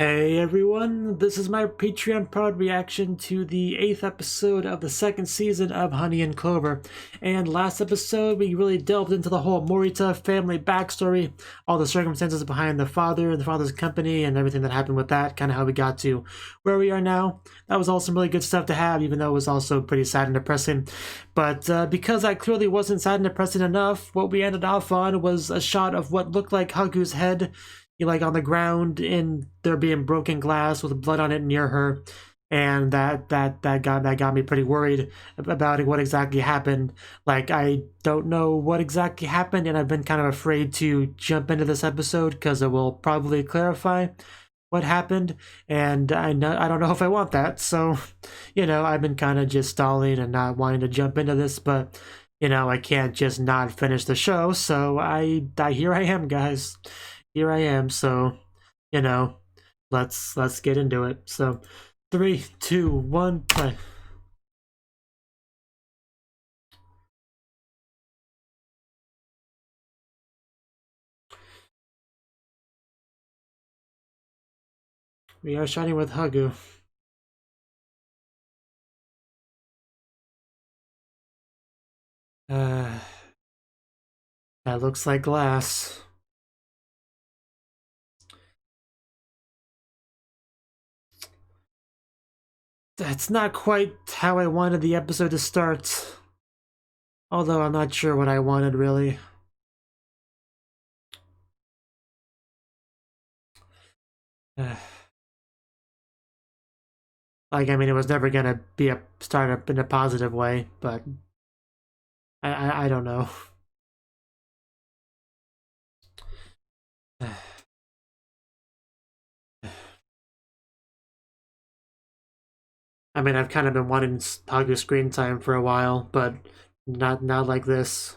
Hey everyone, this is my Patreon proud reaction to the 8th episode of the 2nd season of Honey and Clover. And last episode, we really delved into the whole Morita family backstory, all the circumstances behind the father and the father's company, and everything that happened with that, kind of how we got to where we are now. That was all some really good stuff to have, even though it was also pretty sad and depressing. But because that clearly wasn't sad and depressing enough, what we ended off on was a shot of what looked like Haku's head, like on the ground, and there being broken glass with blood on it near her, and that got me pretty worried about what exactly happened. Like, I don't know what exactly happened, and I've been kind of afraid to jump into this episode because it will probably clarify what happened, and I don't know if I want that. So, I've been kind of just stalling and not wanting to jump into this, but I can't just not finish the show. So here I am, guys. Here I am. So, you know, let's get into it. So, 3, 2, 1, play. We are shining with Hagu. That looks like glass. That's not quite how I wanted the episode to start. Although I'm not sure what I wanted, really. Like, I mean, it was never gonna be a startup in a positive way, but I don't know. I mean, I've kind of been wanting Hagu screen time for a while, but not like this.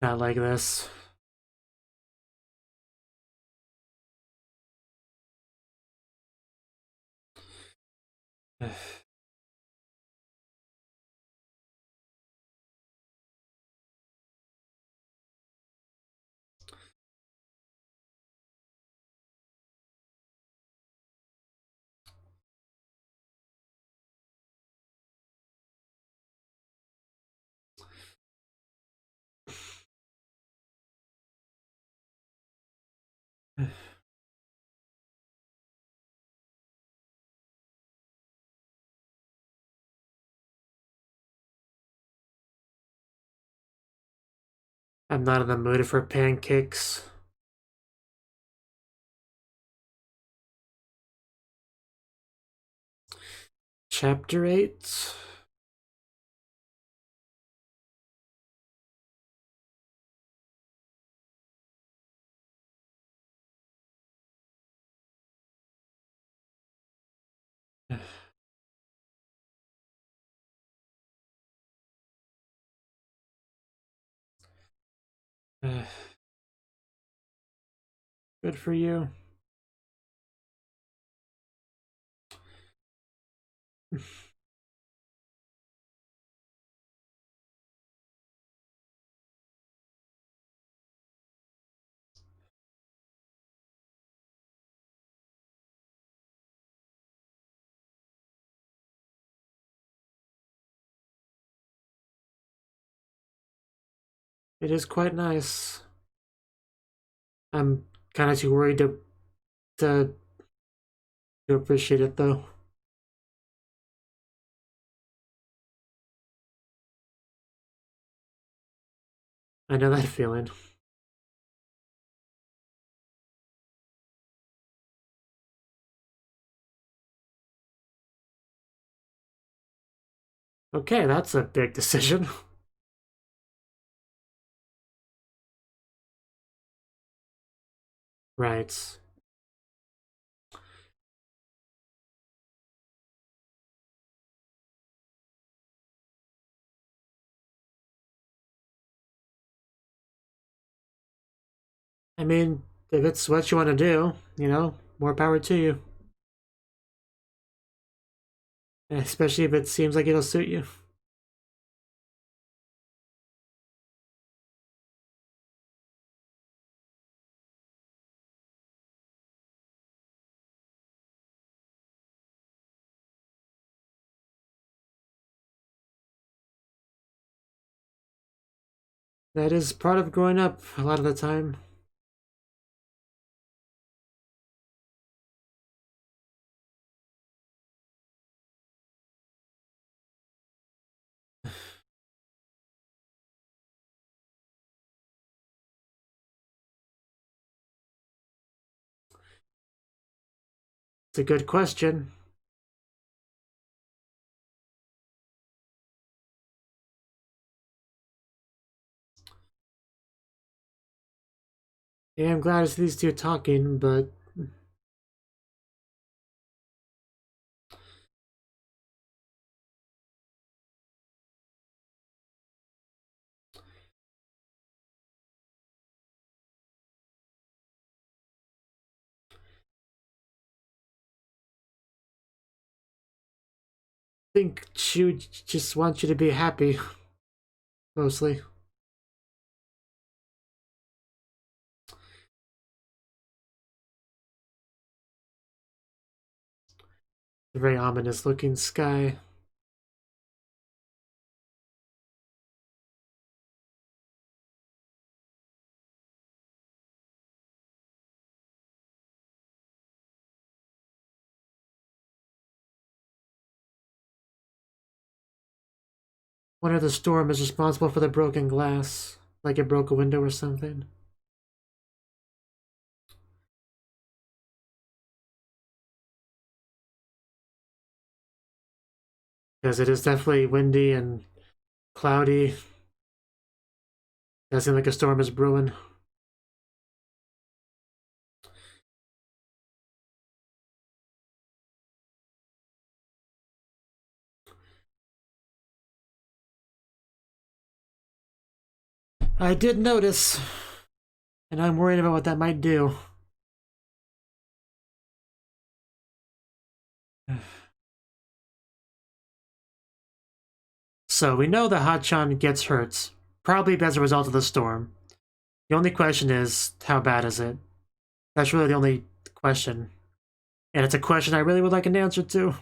Not like this. I'm not in the mood for pancakes. Chapter 8. Good for you. It is quite nice. I'm kind of too worried to appreciate it, though. I know that feeling. Okay, that's a big decision. Right. I mean, if it's what you want to do, more power to you. Especially if it seems like it'll suit you. That is part of growing up a lot of the time. It's a good question. Yeah, I'm glad to see these two talking, but I think she just wants you to be happy, mostly. A very ominous looking sky. Wonder if the storm is responsible for the broken glass, like it broke a window or something. Because it is definitely windy and cloudy. Doesn't seem like a storm is brewing. I did notice, and I'm worried about what that might do. So we know that Hachan gets hurt, probably as a result of the storm. The only question is, how bad is it? That's really the only question. And it's a question I really would like an answer to.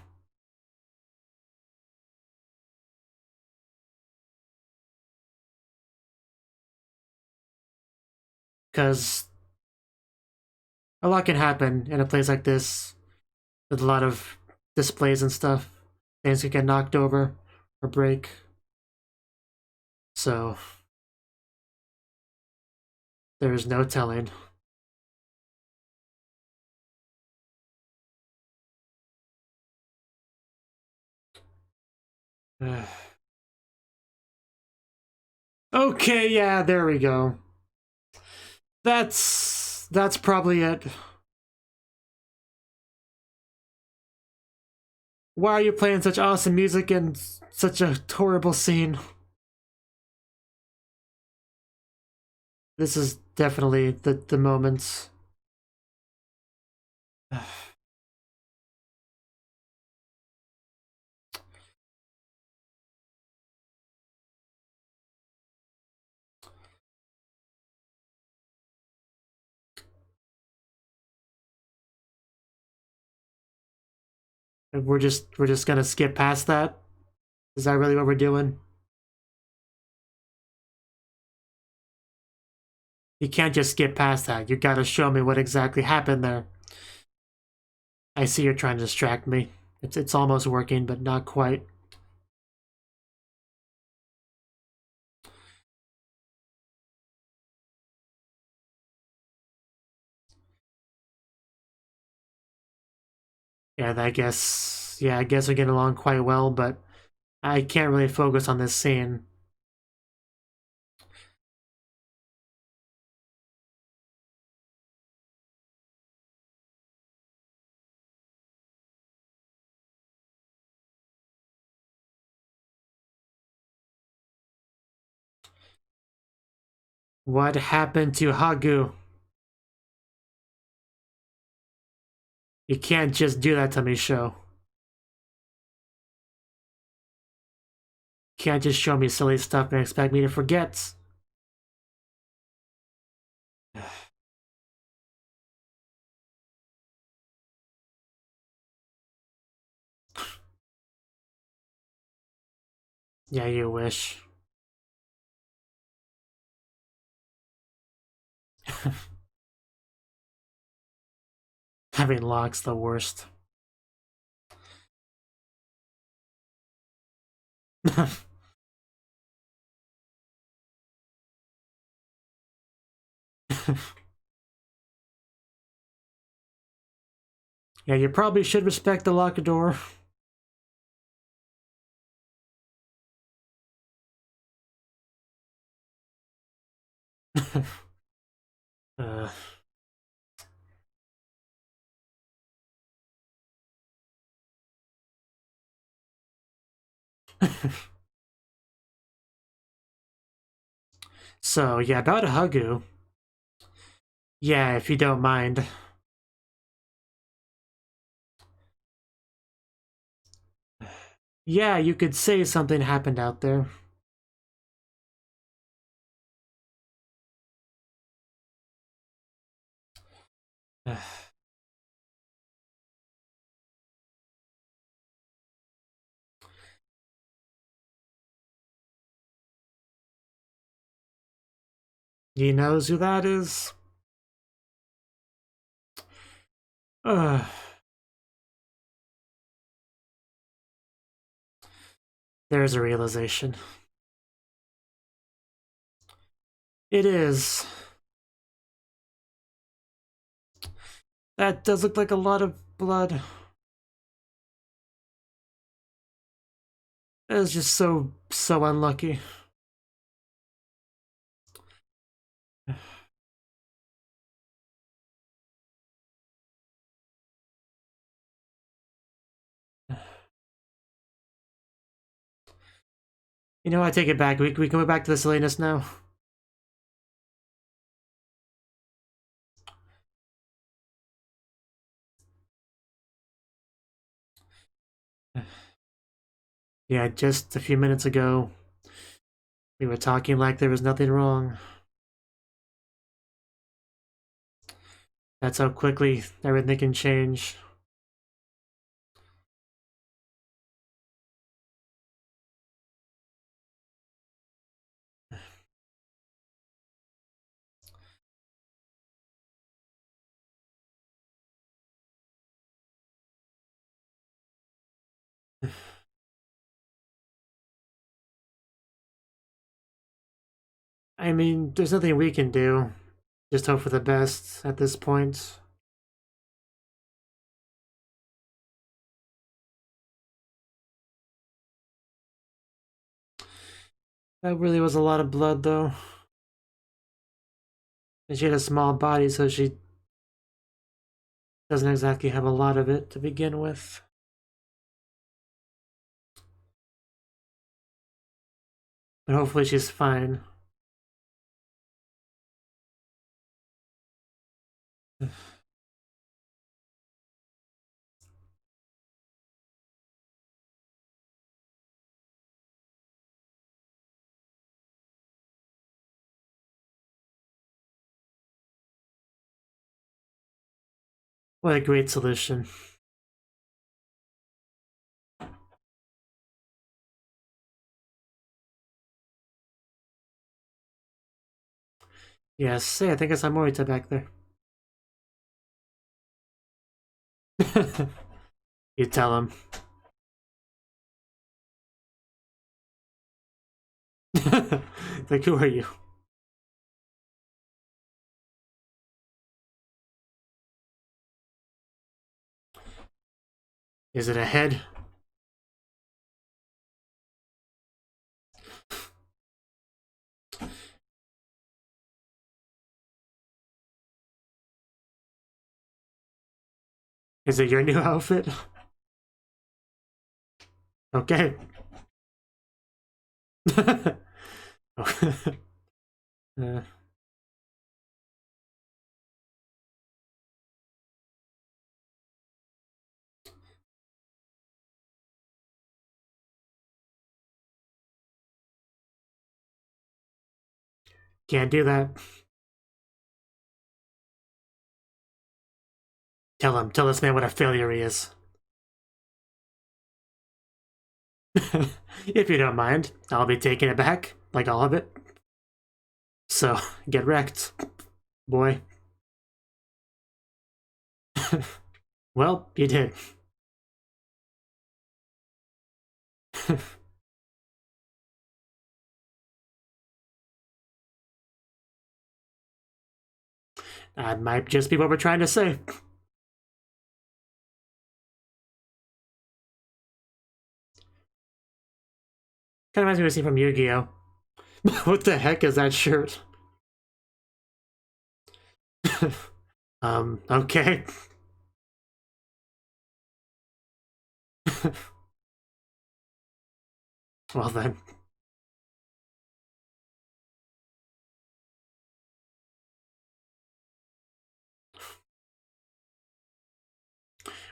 Because a lot can happen in a place like this with a lot of displays and stuff. Things could get knocked over or break. So there is no telling. Okay, yeah, there we go. That's probably it. Why are you playing such awesome music in such a horrible scene? This is definitely the moments. We're just gonna skip past that? Is that really what we're doing? You can't just skip past that. You gotta show me what exactly happened there. I see you're trying to distract me. It's almost working, but not quite. Yeah, I guess we're getting along quite well, but I can't really focus on this scene. What happened to Hagu? You can't just do that to me, show. You can't just show me silly stuff and expect me to forget. Yeah, you wish. Having locks the worst. Yeah, you probably should respect the locked door. uh. So, yeah, about Hagu. Yeah, if you don't mind. Yeah, you could say something happened out there. He knows who that is. There's a realization. It is. That does look like a lot of blood. That is just so unlucky. You know, I take it back. We can go back to the silliness now. Yeah, just a few minutes ago, we were talking like there was nothing wrong. That's how quickly everything can change. I mean, there's nothing we can do. Just hope for the best at this point. That really was a lot of blood, though. And she had a small body, so she doesn't exactly have a lot of it to begin with. But hopefully she's fine. What a great solution. Yes, hey, I think I saw Morita back there. You tell him. Like, who are you? Is it a head? Is it your new outfit? Okay. Can't do that. Tell this man what a failure he is. If you don't mind, I'll be taking it back, like all of it. So, get wrecked. boy. Well, you did. That might just be what we're trying to say. Kind of reminds me of a scene from Yu-Gi-Oh! What the heck is that shirt? Okay. Well then.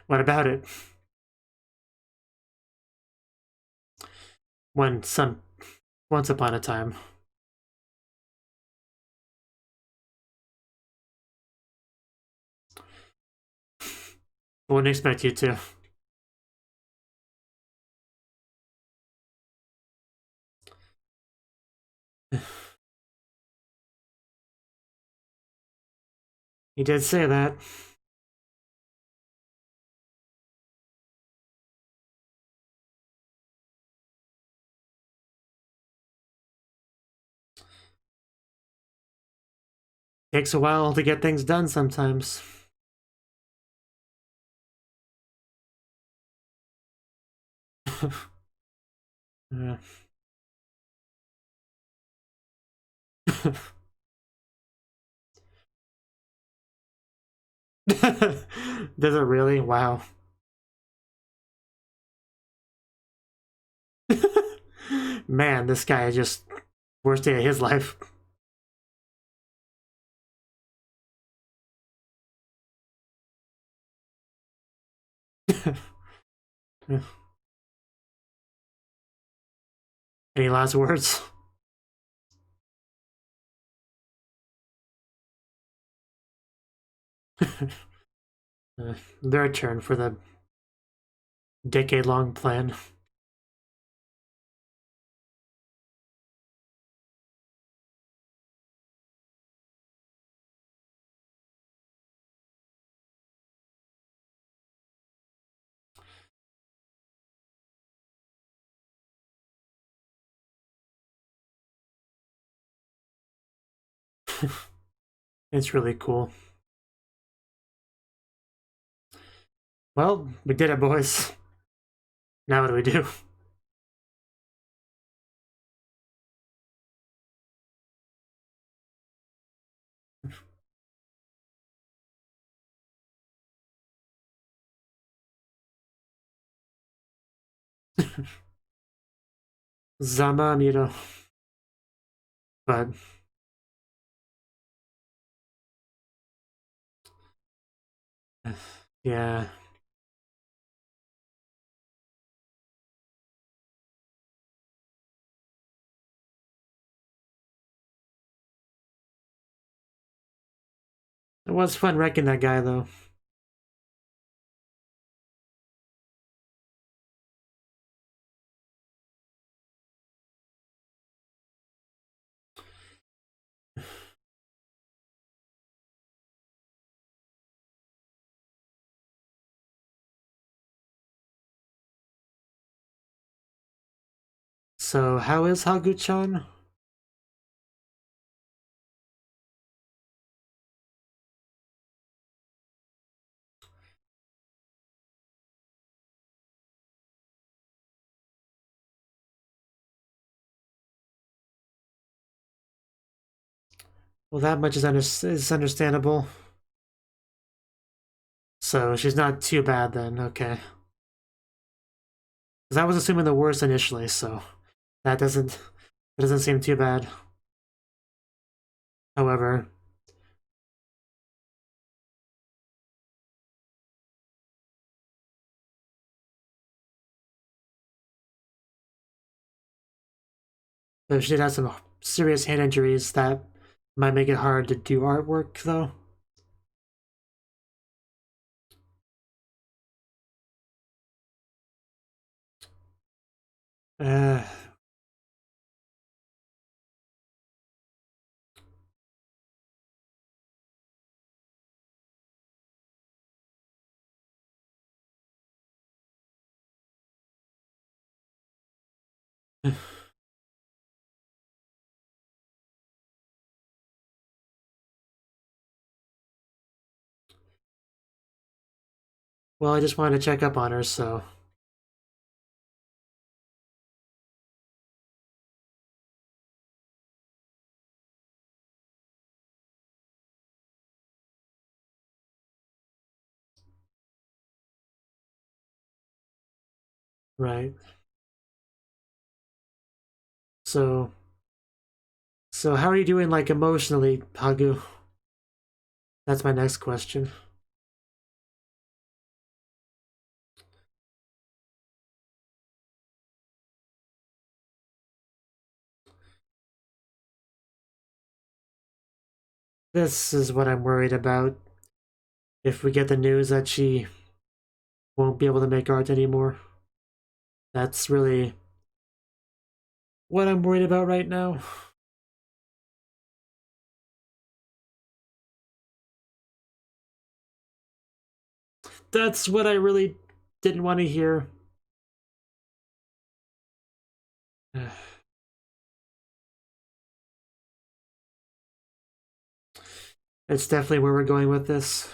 What about it? Once upon a time. Wouldn't expect you to. He did say that. Takes a while to get things done sometimes. Yeah. Does it really? Wow. Man, this guy is just worst day of his life. Any last words? Their turn for the decade-long plan. It's really cool. Well, we did it, boys. Now what do we do? Zama Miro. But yeah. It was fun wrecking that guy though. So how is Hagu-chan? Well, that much is understandable. So she's not too bad then, okay. Because I was assuming the worst initially, so that doesn't seem too bad. However, she did have some serious hand injuries that might make it hard to do artwork, though. Uh, Well, I just wanted to check up on her, so... Right. So how are you doing, like, emotionally, Hagu? That's my next question. This is what I'm worried about. If we get the news that she won't be able to make art anymore. That's really what I'm worried about right now. That's what I really didn't want to hear. It's definitely where we're going with this.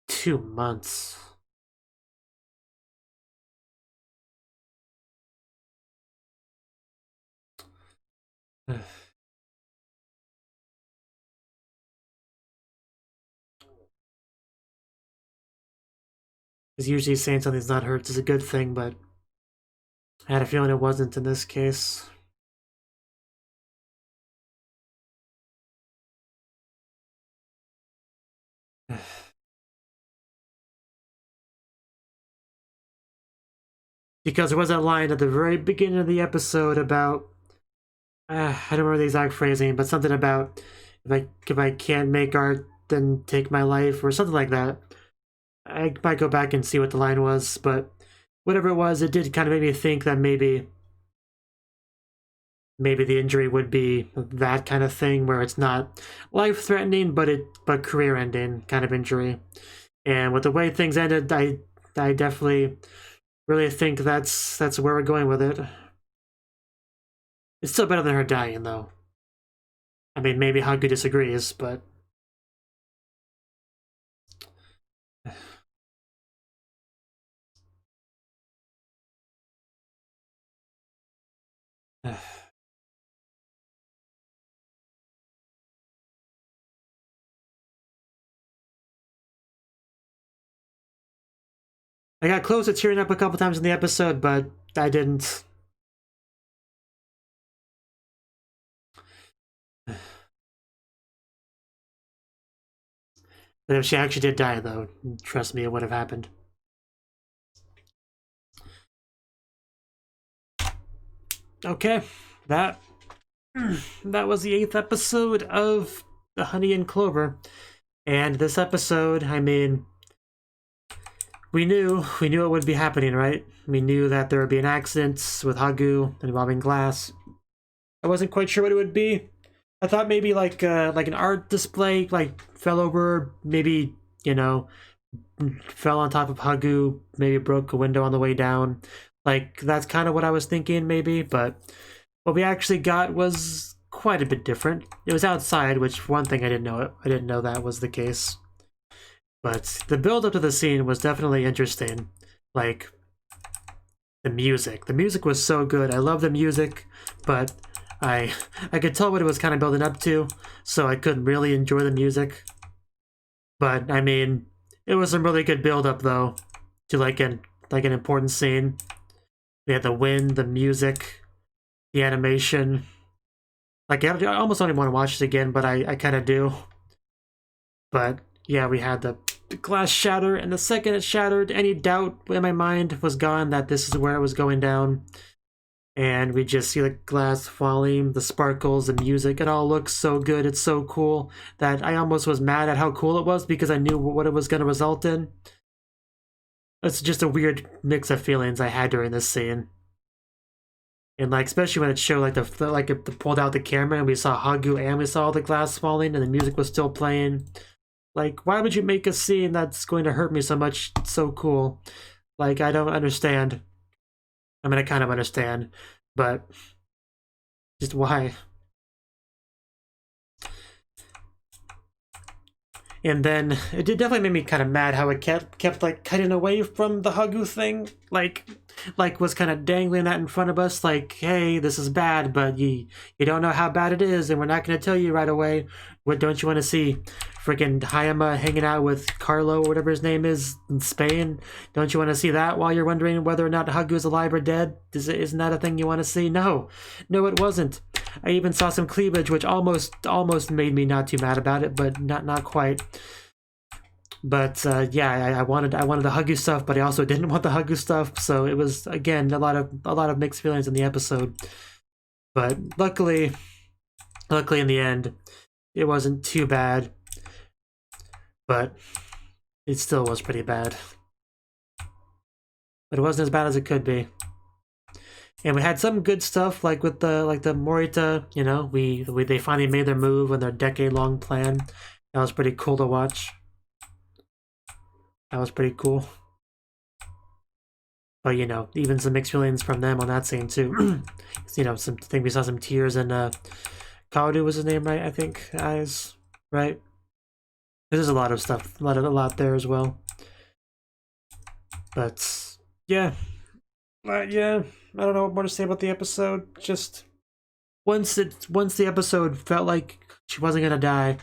Two months. Because usually saying something's not hurt is a good thing, but I had a feeling it wasn't in this case. Because there was that line at the very beginning of the episode about I don't remember the exact phrasing, but something about if I can't make art, then take my life or something like that. I might go back and see what the line was, but whatever it was, it did kind of make me think that maybe the injury would be that kind of thing where it's not life-threatening, but career-ending kind of injury. And with the way things ended, I definitely really think that's where we're going with it. It's still better than her dying, though. I mean, maybe Hagu disagrees, but... I got close to tearing up a couple times in the episode, but I didn't. But if she actually did die, though, trust me, it would have happened. Okay, that was the 8th episode of the Honey and Clover. And this episode, I mean, we knew it would be happening, right? We knew that there would be an accident with Hagu involving glass. I wasn't quite sure what it would be. I thought maybe like an art display, like fell over, maybe, you know, fell on top of Hagu, maybe broke a window on the way down. Like, that's kind of what I was thinking, maybe, but what we actually got was quite a bit different. It was outside, which, for one thing, I didn't know that was the case. But the build-up to the scene was definitely interesting. Like, the music. The music was so good. I love the music, but I could tell what it was kind of building up to, so I couldn't really enjoy the music. But, I mean, it was some really good build-up, though, to like an important scene. We had the wind, the music, the animation. Like, I almost don't even want to watch it again, but I kind of do. But, yeah, we had the glass shatter, and the second it shattered, any doubt in my mind was gone that this is where it was going down. And we just see the glass falling, the sparkles, the music. It all looks so good. It's so cool that I almost was mad at how cool it was because I knew what it was going to result in. It's just a weird mix of feelings I had during this scene. And like, especially when it showed like it pulled out the camera and we saw Hagu and we saw the glass falling and the music was still playing. Like, why would you make a scene that's going to hurt me so much so cool? Like, I don't understand. I mean, I kind of understand, but just why? And then it definitely made me kind of mad how it kept like cutting away from the Hagu thing, like was kind of dangling that in front of us, like, hey, this is bad, but you don't know how bad it is, and we're not going to tell you right away. What don't you want to see? Freaking Hayama hanging out with Carlo, or whatever his name is, in Spain. Don't you want to see that while you're wondering whether or not Hagu's alive or dead? Isn't that a thing you want to see? No, it wasn't. I even saw some cleavage, which almost made me not too mad about it, but not quite. But yeah, I wanted the Hagu stuff, but I also didn't want the Hagu stuff. So it was, again, a lot of mixed feelings in the episode. But luckily in the end, it wasn't too bad. But it still was pretty bad. But it wasn't as bad as it could be. And we had some good stuff, like with the Morita, you know, they finally made their move on their decade-long plan. That was pretty cool to watch. That was pretty cool. But, you know, even some mixed feelings from them on that scene too. You know, I think we saw some tears in Kaudu was his name, right? I think eyes, right? There's a lot of stuff, a lot there as well. But yeah. Yeah, I don't know what more to say about the episode. Just once the episode felt like she wasn't gonna die,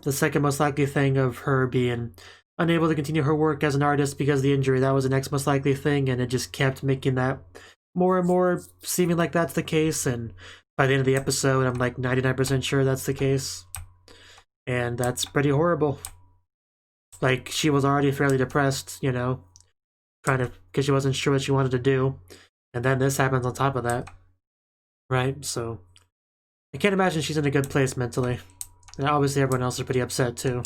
the second most likely thing of her being unable to continue her work as an artist because of the injury, that was the next most likely thing, and it just kept making that more and more seeming like that's the case. And by the end of the episode, I'm like 99% sure that's the case, and that's pretty horrible. Like, she was already fairly depressed, you know, kind of because she wasn't sure what she wanted to do, and then this happens on top of that, right? So I can't imagine she's in a good place mentally, and obviously everyone else is pretty upset too.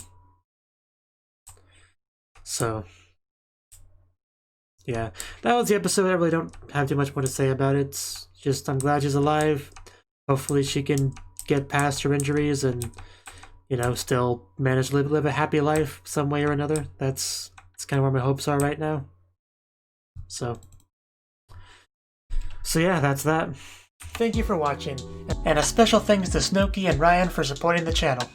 So yeah, that was the episode. I really don't have too much more to say about it. It's just, I'm glad she's alive. Hopefully she can get past her injuries and, you know, still manage to live a happy life some way or another. That's kind of where my hopes are right now. So yeah, that's that. Thank you for watching, and a special thanks to Cnouki and Ryan for supporting the channel.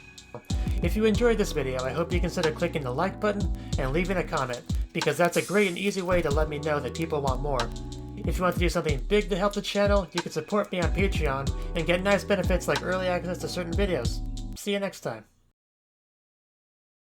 If you enjoyed this video, I hope you consider clicking the like button and leaving a comment, because that's a great and easy way to let me know that people want more. If you want to do something big to help the channel, you can support me on Patreon and get nice benefits like early access to certain videos. See you next time.